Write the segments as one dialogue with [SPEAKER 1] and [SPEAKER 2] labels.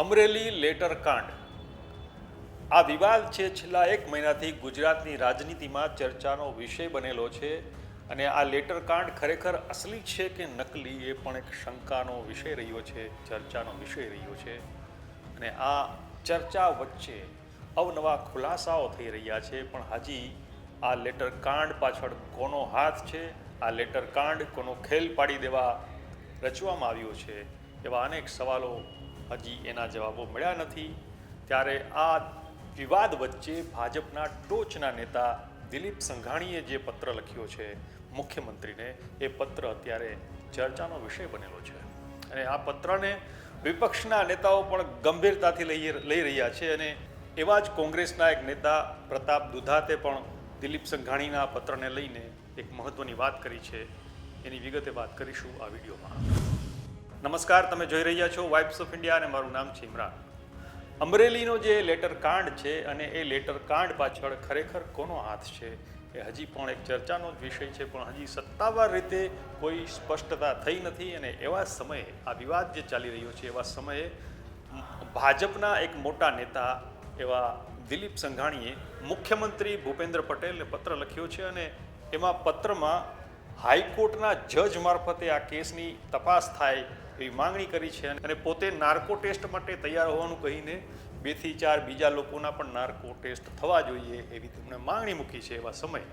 [SPEAKER 1] Amreli letter કાંડ આ વિવાદ છે છેલ્લા એક મહિનાથી ગુજરાતની રાજનીતિમાં ચર્ચાનો વિષય બનેલો છે અને આ લેટર કાંડ ખરેખર અસલી છે કે નકલી એ પણ એક શંકાનો વિષય રહ્યો છે, ચર્ચાનો વિષય રહ્યો છે. અને આ ચર્ચા વચ્ચે અવનવા ખુલાસાઓ થઈ રહ્યા છે, પણ હજી આ લેટર કાંડ પાછળ કોનો હાથ છે, આ લેટર કાંડ કોનો ખેલ પાડી દેવા રચવામાં આવ્યો છે, એવા અનેક સવાલો હજી એના જવાબો મળ્યા નથી. ત્યારે આ વિવાદ વચ્ચે ભાજપના ટોચના નેતા દિલીપ સંઘાણીએ જે પત્ર લખ્યો છે મુખ્યમંત્રીને, એ પત્ર અત્યારે ચર્ચાનો વિષય બનેલો છે. અને આ પત્રને વિપક્ષના નેતાઓ પણ ગંભીરતાથી લઈ રહ્યા છે. અને એવા જ કોંગ્રેસના એક નેતા પ્રતાપ દુધાતે પણ દિલીપ સંઘાણીના પત્રને લઈને એક મહત્વની વાત કરી છે. એની વિગતે વાત કરીશું આ વિડીયોમાં. નમસ્કાર, તમે જોઈ રહ્યા છો વાઇબ્સ ઓફ ઇન્ડિયા અને મારું નામ છે ઇમરાન. અમરેલીનો જે લેટર કાંડ છે અને એ લેટર કાંડ પાછળ ખરેખર કોનો હાથ છે એ હજી પણ એક ચર્ચાનો જ વિષય છે, પણ હજી સત્તાવાર રીતે કોઈ સ્પષ્ટતા થઈ નથી. અને એવા સમયે આ વિવાદ જે ચાલી રહ્યો છે એવા સમયે ભાજપના એક મોટા નેતા એવા દિલીપ સંઘાણીએ મુખ્યમંત્રી ભૂપેન્દ્ર પટેલને પત્ર લખ્યો છે. અને એમાં પત્રમાં હાઈકોર્ટના જજ મારફતે આ કેસની તપાસ થાય એવી માંગણી કરી છે. અને પોતે નાર્કો ટેસ્ટ માટે તૈયાર હોવાનું કહીને 2 થી 4 બીજા લોકોના પણ નાર્કો ટેસ્ટ થવા જોઈએ એવી તેમણે માંગણી મૂકી છે. એવા સમયે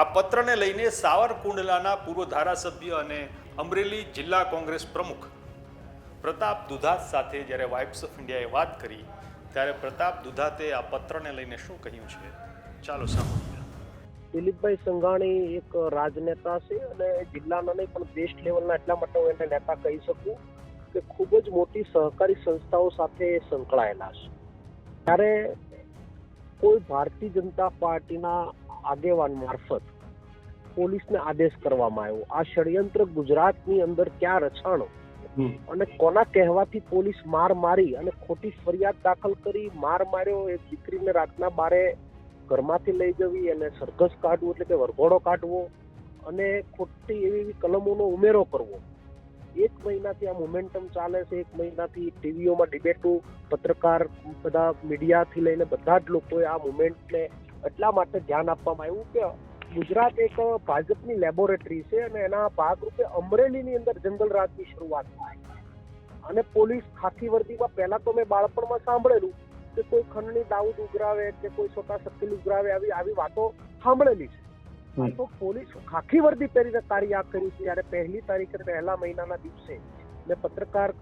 [SPEAKER 1] આ પત્રને લઈને સાવરકુંડલાના પૂર્વ ધારાસભ્ય અને અમરેલી જિલ્લા કોંગ્રેસ પ્રમુખ પ્રતાપ દુધાત સાથે જ્યારે વાઇબ્સ ઓફ ઇન્ડિયાએ વાત કરી, ત્યારે પ્રતાપ દુધાતે આ પત્રને લઈને શું કહ્યું છે, ચાલો સાંભળીએ.
[SPEAKER 2] દિલીપભાઈ સંઘાણી એક રાજનેતા છે અને જિલ્લાના નહીં પણ દેશ લેવલના, એટલા માટે હું એને નેતા કહી શકું કે ખૂબ જ મોટી સહકારી સંસ્થાઓ સાથે સંકળાયેલા છે. ત્યારે કોઈ ભારતીય જનતા પાર્ટીના આગેવાન મારફત પોલીસને આદેશ કરવામાં આવ્યો. આ ષડયંત્ર ગુજરાતની અંદર ક્યાં રચાણો અને કોના કહેવાથી પોલીસ માર મારી અને ખોટી ફરિયાદ દાખલ કરી માર માર્યો, એક દીકરીને રાતના બારે ઘરમાંથી લઈ જવી અને સરઘસ કાઢવું એટલે કે વરઘોડો કાઢવો અને ખોટી એવી કલમોનો ઉમેરો કરવો. 1 મહિનાથી આ મોમેન્ટમ ચાલે છે. 1 મહિનાથી ટીવીઓમાં ડિબેટો, પત્રકાર, બધા મીડિયાથી લઈને બધા જ લોકોએ આ મુવમેન્ટને એટલા માટે ધ્યાન આપવામાં આવ્યું કે ગુજરાત એક ભાજપની લેબોરેટરી છે અને એના ભાગરૂપે અમરેલીની અંદર જંગલ રાજની શરૂઆત થાય. અને પોલીસ ખાખી વર્દીમાં, પહેલા તો મેં બાળપણમાં સાંભળેલું કે કોઈ ખંડણી દાઉદ ઉઘરાવે કે કોઈ છોટા શકીલ ઉઘરાવે, આવી વાતો સાંભળેલી છે. તો પોલીસ ખાખી વર્દી પહેરીને કાર્ય કર્યું છે. ત્યારે 1લી તારીખે, પહેલા મહિનાના દિવસે મેં પત્રકાર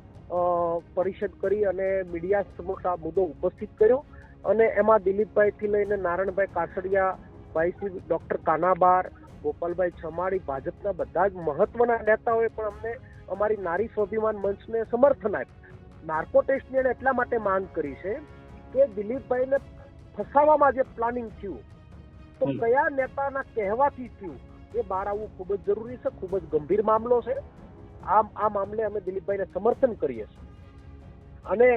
[SPEAKER 2] પરિષદ કરી અને મીડિયા સમક્ષ આ મુદ્દો ઉપસ્થિત કર્યો. અને એમાં દિલીપભાઈ થી લઈને નારણભાઈ કાસડિયા, ભાઈ ડોક્ટર કાનાબાર, ગોપાલભાઈ છમાડી, ભાજપના બધા જ મહત્વના નેતાઓએ પણ અમને અમારી નારી સ્વાભિમાન મંચને સમર્થન આપ્યું. નાર્કો ટેસ્ટની એને એટલા માટે માંગ કરી છે કે દિલીપભાઈને ફસાવવામાં જે પ્લાનિંગ થયું તો કયા નેતાના કહેવાથી થયું એ બહાર આવવું ખૂબ જ જરૂરી છે. ખૂબ જ ગંભીર મામલો છે. આ મામલે અમે દિલીપભાઈને સમર્થન કરીએ છીએ. અને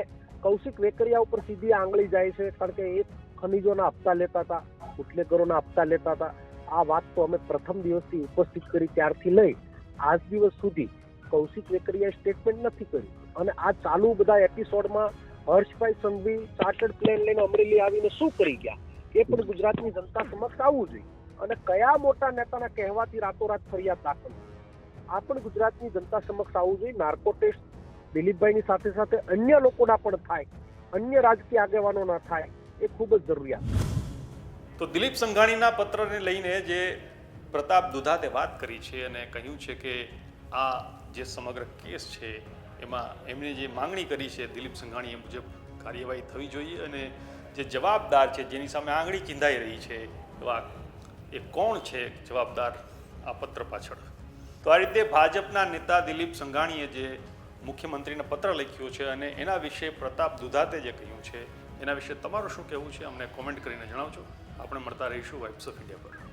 [SPEAKER 2] કૌશિક વેકરિયા ઉપર સીધી આંગળી જાય છે, કારણ કે એ ખનીજોના હપ્તા લેતા હતા, બુટલેગરોના હપ્તા લેતા હતા. આ વાત તો અમે પ્રથમ દિવસથી ઉપસ્થિત કરી ત્યારથી લઈ આજ દિવસ સુધી કૌશિક વેકરિયાએ સ્ટેટમેન્ટ નથી કર્યું. અને આ ચાલુ બધા એપિસોડમાં હર્ષભાઈ સંઘવી ચાર્ટર્ડ પ્લેન લઈને અમરેલી આવીને શું કરી ગયા એ પણ ગુજરાતની જનતા સમક્ષ આવવું જોઈએ. અને કયા મોટા નેતાના કહેવાથી રાતોરાત ફરિયાદ દાખલ, આ પણ ગુજરાતની જનતા સમક્ષ આવવું જોઈએ. નાર્કો ટેસ્ટ દિલીપભાઈની સાથે સાથે અન્ય લોકોના પણ થાય, અન્ય રાજકીય આગેવાનોના થાય, એ ખૂબ જ જરૂરિયાત.
[SPEAKER 1] તો દિલીપ સંઘાણીના પત્રને લઈને જે પ્રતાપ દુધાતે વાત કરી છે અને કહ્યું છે કે આ જે સમગ્ર કેસ છે એમાં એમણે જે માંગણી કરી છે દિલીપ સંઘાણી એ મુજબ કાર્યવાહી થવી જોઈએ. અને જે જવાબદાર છે, જેની સામે આંગળી ચીંધાઈ રહી છે, એવા એ કોણ છે જવાબદાર આ પત્ર પાછળ? તો આ રીતે ભાજપના નેતા દિલીપ સંઘાણીએ જે મુખ્યમંત્રીને પત્ર લખ્યો છે અને એના વિશે પ્રતાપ દુધાતે જે કહ્યું છે, એના વિશે તમારું શું કહેવું છે અમને કોમેન્ટ કરીને જણાવજો. આપણે મળતા રહીશું વાઇબ્સ ઓફ ઇન્ડિયા પર.